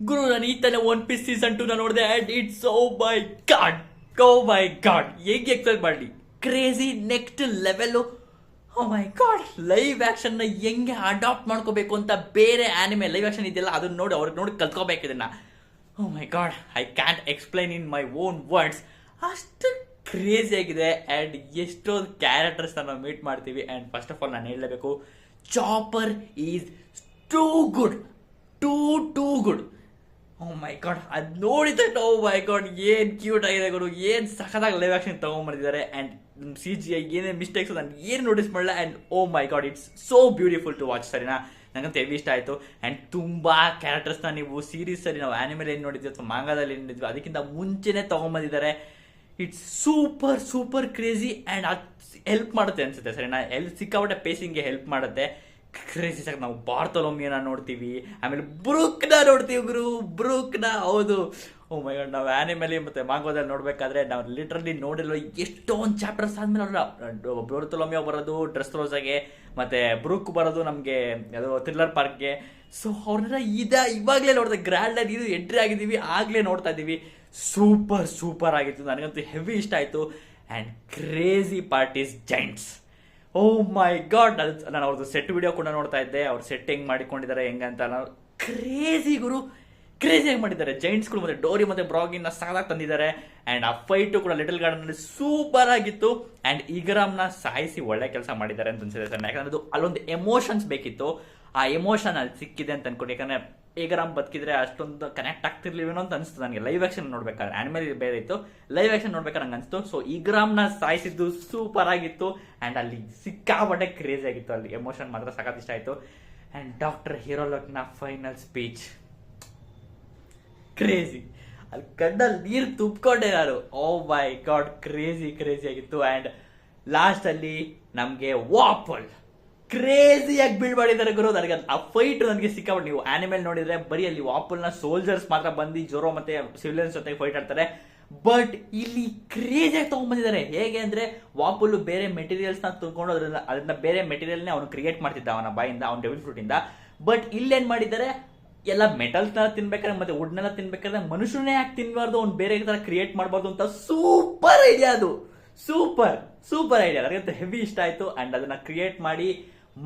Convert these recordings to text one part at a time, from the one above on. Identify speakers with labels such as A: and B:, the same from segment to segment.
A: ಗುರು ನಾನು ಈ ತಾನೆ ಒನ್ ಪೀಸ್ ಸೀಸನ್ 2 ನೋಡಿದೆ and it's oh my god ಹೇಗೆ ಎಕ್ಸ್ಪೆಕ್ಟ್ ಮಾಡಲಿ. Crazy next level. Oh my god, live action ನ ಹೆಂಗೆ ಅಡಾಪ್ಟ್ ಮಾಡ್ಕೋಬೇಕು ಅಂತ ಬೇರೆ ಆನಿಮೆ ಲೈವ್ ಆಕ್ಷನ್ ಇದೆಯಲ್ಲ ಅದನ್ನ ನೋಡಿ ಅವ್ರಿಗೆ ನೋಡಿ ಕಲ್ತ್ಕೋಬೇಕು ಇದನ್ನ. Oh my god, I can't explain in my own words. ಅಷ್ಟು ಕ್ರೇಜಿ ಆಗಿದೆ ಅಂಡ್ ಎಷ್ಟೊಂದು ಕ್ಯಾರೆಕ್ಟರ್ಸ್ ನಾವು ಮೀಟ್ ಮಾಡ್ತೀವಿ. ಅಂಡ್ ಫಸ್ಟ್ ಆಫ್ ಆಲ್ ನಾನು ಹೇಳಲೇಬೇಕು, Chopper is too good, too good. Oh my god, ಅದು ನೋಡಿದ ಓ ಮೈ ಗಾಡ್ ಏನ್ ಕ್ಯೂಟ್ ಆಗಿದೆ ಗುರು, ಏನ್ ಸಖತ್ತಾಗಿ ಲೈವ್ ಆಕ್ಷನ್ ತಗೊಂಡ್ಬಂದಿದ್ದಾರೆ. ಅಂಡ್ CGI ಏನೇನು ಮಿಸ್ಟೇಕ್ಸ್ ನಾನು ಏನು ನೋಟಿಸ್ ಮಾಡಲ್ಲ. And oh my god, it's so beautiful to watch. ಸರಿನಾ, ನಂಗಂತ ಹೆವಿ ಇಷ್ಟ ಆಯಿತು. ಆ್ಯಂಡ್ ತುಂಬ ಕ್ಯಾರೆಕ್ಟರ್ಸ್ನ ನೀವು ಸೀರೀಸ್ ಸರಿ ನಾವು ಆನಿಮೇಲ್ ಏನು ನೋಡಿದ್ವಿ ಅಥವಾ ಮಾಂಗಾದಲ್ಲಿ ಏನು ನೋಡಿದ್ವಿ ಅದಕ್ಕಿಂತ ಮುಂಚೆನೇ ತೊಗೊಂಬಂದಿದ್ದಾರೆ. ಇಟ್ಸ್ ಸೂಪರ್ ಕ್ರೇಜಿ ಆ್ಯಂಡ್ ಅದು ಹೆಲ್ಪ್ ಮಾಡುತ್ತೆ ಅನ್ಸುತ್ತೆ. ಸರಿನಾ, ಸಿಕ್ಕಾಪಟ್ಟೆ ಪೇಸಿಂಗ್ಗೆ ಹೆಲ್ಪ್ ಮಾಡುತ್ತೆ. ಕ್ರೇಜಿ ಸಾಕು. ನಾವು ಬಾರ್ತೊಲೊಮಿಯನ ನೋಡ್ತೀವಿ, ಆಮೇಲೆ ಬ್ರೂಕ್ನ ನೋಡ್ತೀವಿ ಗುರು, ಬ್ರೂಕ್ನ. ಹೌದು, ಓ ಮೈ ಗಾಡ್, ನಾವು ಆನಿಮೇಲಿ ಮತ್ತು ಮಾಂಗೋದಲ್ಲಿ ನೋಡಬೇಕಾದ್ರೆ ನಾವು ಲಿಟ್ರಲಿ ನೋಡಿಲ್ವ ಎಷ್ಟೊಂದು ಚಾಪ್ಟರ್ಸ್ ಆದಮೇಲೆ ಅವ್ರ ಬಾರ್ತೊಲೊಮಿಯೋ ಬರೋದು ಡ್ರೆಸ್ ರೋಸಾಗೆ, ಮತ್ತು ಬ್ರೂಕ್ ಬರೋದು ನಮಗೆ ಅದು ಥ್ರಿಲ್ಲರ್ ಪಾರ್ಕ್ಗೆ. ಸೊ ಅವ್ರನ್ನೆಲ್ಲ ಇವಾಗಲೇ ನೋಡಿದೆ, ಗ್ರ್ಯಾಂಡ್ ಆಗಿ ಇದು ಎಂಟ್ರಿ ಆಗಿದ್ದೀವಿ, ಆಗಲೇ ನೋಡ್ತಾ ಇದ್ದೀವಿ. ಸೂಪರ್ ಆಗಿತ್ತು, ನನಗಂತೂ ಹೆವಿ ಇಷ್ಟ ಆಯಿತು. And crazy part is giants. Oh my god, ನಾನು ಅವ್ರದ್ದು ಸೆಟ್ ವಿಡಿಯೋ ಕೂಡ ನೋಡ್ತಾ ಇದ್ದೆ. ಅವ್ರು ಸೆಟ್ ಹೆಂಗೆ ಮಾಡಿಕೊಂಡಿದ್ದಾರೆ ಹೆಂಗಂತ. ಕ್ರೇಜಿ ಗುರು, ಕ್ರೇಜಿಯಾಗಿ ಮಾಡಿದ್ದಾರೆ. ಜೈಂಟ್ಸ್ಗಳು ಮತ್ತು ಡೋರಿ ಮತ್ತು ಬ್ರಾಗಿನ ಸಾಲಾಗಿ ತಂದಿದ್ದಾರೆ. ಆ್ಯಂಡ್ ಆ ಫೈಟು ಕೂಡ ಲಿಟಲ್ ಗಾರ್ಡನಲ್ಲಿ ಸೂಪರ್ ಆಗಿತ್ತು. ಆ್ಯಂಡ್ ಈಗರಾಮ್ನ ಸಾಯಿಸಿ ಒಳ್ಳೆ ಕೆಲಸ ಮಾಡಿದ್ದಾರೆ ಅಂತ ಅನ್ಸಿದೆ ಸರ್. ಯಾಕಂದ್ರೆ ಅದು ಅಲ್ಲೊಂದು ಎಮೋಷನ್ಸ್ ಬೇಕಿತ್ತು, ಆ ಎಮೋಷನ್ ಅಲ್ಲಿ ಸಿಕ್ಕಿದೆ ಅಂತ ಅನ್ಕೊಂಡು. ಯಾಕಂದ್ರೆ ಈಗರಾಮ್ ಬದುಕಿದ್ರೆ ಅಷ್ಟೊಂದು ಕನೆಕ್ಟ್ ಆಗ್ತಿರ್ಲಿವೇನೋ ಅಂತ ಅನಿಸ್ತು ನನಗೆ. ಲೈವ್ ಆಕ್ಷನ್ ನೋಡ್ಬೇಕಾದ್ರೆ ಆನಿಮೇಲ್ ಬೇರೆ ಇತ್ತು, ಲೈವ್ ಆಕ್ಷನ್ ನೋಡ್ಬೇಕಾದ್ರೆ ನಂಗೆ ಅನಿಸ್ತು. ಸೊ ಈಗರಾಮ್ನ ಸಾಯಿಸಿದ್ದು ಸೂಪರ್ ಆಗಿತ್ತು. ಆ್ಯಂಡ್ ಅಲ್ಲಿ ಸಿಕ್ಕಾಪಟ್ಟೆ ಕ್ರೇಜಿ ಆಗಿತ್ತು, ಅಲ್ಲಿ ಎಮೋಷನ್ ಮಾತ್ರ ಸಖತ್ ಇಷ್ಟ ಆಯಿತು. ಆ್ಯಂಡ್ ಡಾಕ್ಟರ್ ಹೀರೋಲಕ್ನ ಫೈನಲ್ ಸ್ಪೀಚ್ ಕ್ರೇಜಿ, ಅಲ್ಲಿ ಕಣ್ಣಲ್ಲಿ ನೀರು ತುಂಬಿಕೊಂಡೆ ನಾನು. ಓ ಮೈ ಗಾಡ್, ಕ್ರೇಜಿ ಆಗಿತ್ತು. ಆ್ಯಂಡ್ ಲಾಸ್ಟಲ್ಲಿ ನಮಗೆ ವಾಪಲ್ ಕ್ರೇಜಿಯಾಗಿ ಬಿಲ್ಡ್ ಮಾಡಿದ್ದಾರೆ ಗುರು. ನನಗೆ ಆ ಫೈಟ್ ನನಗೆ ಸಿಕ್ಕಾಬಿಟ್ಟು, ನೀವು ಆನಿಮೇಲ್ ನೋಡಿದ್ರೆ ಬರೀ ಅಲ್ಲಿ ವಾಪಲ್ನ ಸೋಲ್ಜರ್ಸ್ ಮಾತ್ರ ಬಂದು ಜೊರೋ ಮತ್ತೆ ಸಿವಿಲಿಯನ್ಸ್ ಜೊತೆ ಫೈಟ್ ಆಡ್ತಾರೆ. ಬಟ್ ಇಲ್ಲಿ ಕ್ರೇಜಿಯಾಗಿ ತಗೊಂಡ್ಬಂದಿದ್ದಾರೆ. ಹೇಗೆ ಅಂದ್ರೆ ವಾಪಲ್ಲು ಬೇರೆ ಮೆಟೀರಿಯಲ್ಸ್ನ ತುಂಬಿಕೊಂಡು ಅದನ್ನ ಬೇರೆ ಮೆಟೀರಿಯಲ್ನೇ ಅವನು ಕ್ರಿಯೇಟ್ ಮಾಡ್ತಿದ್ದ ಅವನ ಬಾಯಿಂದ, ಅವನ ಡೆವಿಲ್ ಫ್ರೂಟ್ ಇಂದ. ಬಟ್ ಇಲ್ಲೇನ್ ಮಾಡಿದ್ದಾರೆ, ಎಲ್ಲ ಮೆಟಲ್ಸ್ನ ತಿನ್ಬೇಕಾದ್ರೆ ಮತ್ತೆ ವುಡ್ನೆಲ್ಲ ತಿನ್ಬೇಕಾದ್ರೆ ಮನುಷ್ಯನೇ ಯಾಕೆ ತಿನ್ಬಾರ್ದು, ಅವ್ನು ಬೇರೆ ತರ ಕ್ರಿಯೇಟ್ ಮಾಡಬಾರ್ದು ಅಂತ ಸೂಪರ್ ಐಡಿಯಾ ಅದು. ಸೂಪರ್ ಐಡಿಯಾ, ನನಗಂತೂ ಹೆವಿ ಇಷ್ಟ ಆಯ್ತು. ಅಂಡ್ ಅದನ್ನ ಕ್ರಿಯೇಟ್ ಮಾಡಿ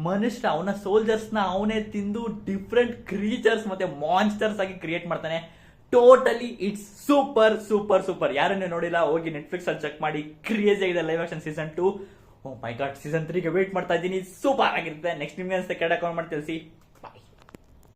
A: ಮನುಷ್ಯ ಅವನ ಸೋಲ್ಜರ್ಸ್ನ ಅವನೇ ತಿಂದು ಡಿಫ್ರೆಂಟ್ ಕ್ರೀಚರ್ಸ್ ಮತ್ತೆ ಮಾನ್ಸ್ಟರ್ಸ್ ಆಗಿ ಕ್ರಿಯೇಟ್ ಮಾಡ್ತಾನೆ. Totally it's super. ಯಾರನ್ನೇ ನೋಡಿಲ್ಲ ಹೋಗಿ ನೆಟ್ಫ್ಲಿಕ್ಸ್ ಅಲ್ಲಿ ಚೆಕ್ ಮಾಡಿ. ಕ್ರೇಜಿ ಆಗಿದೆ live action season 2. Oh my God, season 3ಗೆ ವೇಟ್ ಮಾಡ್ತಾ ಇದ್ದೀನಿ. ಸೂಪರ್ ಆಗಿರುತ್ತೆ. ನೆಕ್ಸ್ಟ್ ನಿಮ್ಗೆ ಅನ್ಸುತ್ತೆ ಕೆಳಗೆ ಕಾಮೆಂಟ್ ಮಾಡಿ ತಿಳಿಸಿ.